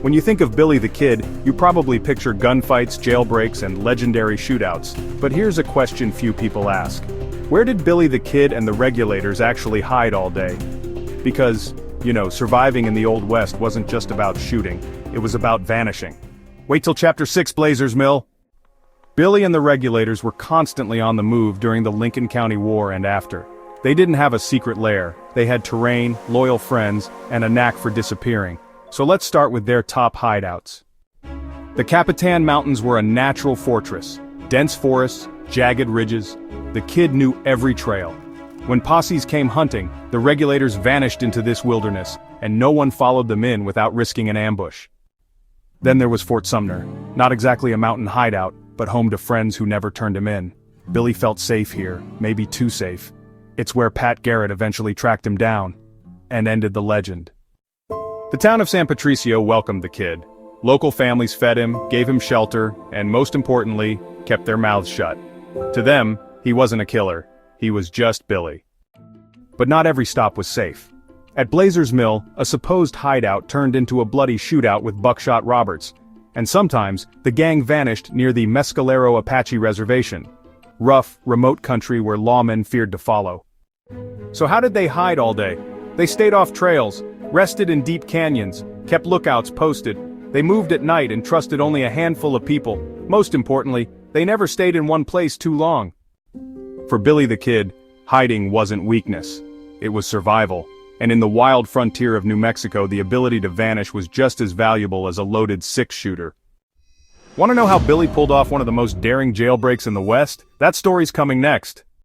When you think of Billy the Kid, you probably picture gunfights, jailbreaks, and legendary shootouts. But here's a question few people ask. Where did Billy the Kid and the Regulators actually hide all day? Because, surviving in the Old West wasn't just about shooting, it was about vanishing. Wait till Chapter 6, Blazers Mill! Billy and the Regulators were constantly on the move during the Lincoln County War and after. They didn't have a secret lair, they had terrain, loyal friends, and a knack for disappearing. So let's start with their top hideouts. The Capitan Mountains were a natural fortress. Dense forests, jagged ridges. The Kid knew every trail. When posses came hunting, the Regulators vanished into this wilderness, and no one followed them in without risking an ambush. Then there was Fort Sumner, not exactly a mountain hideout, but home to friends who never turned him in. Billy felt safe here, maybe too safe. It's where Pat Garrett eventually tracked him down, and ended the legend. The town of San Patricio welcomed the Kid. Local families fed him, gave him shelter, and most importantly, kept their mouths shut. To them, he wasn't a killer, he was just Billy. But not every stop was safe. At Blazers Mill, a supposed hideout turned into a bloody shootout with Buckshot Roberts, and sometimes, the gang vanished near the Mescalero Apache Reservation. Rough, remote country where lawmen feared to follow. So how did they hide all day? They stayed off trails, rested in deep canyons, kept lookouts posted. They moved at night and trusted only a handful of people. Most importantly, they never stayed in one place too long. For Billy the Kid, hiding wasn't weakness. It was survival. And in the wild frontier of New Mexico, the ability to vanish was just as valuable as a loaded six-shooter. Want to know how Billy pulled off one of the most daring jailbreaks in the West? That story's coming next.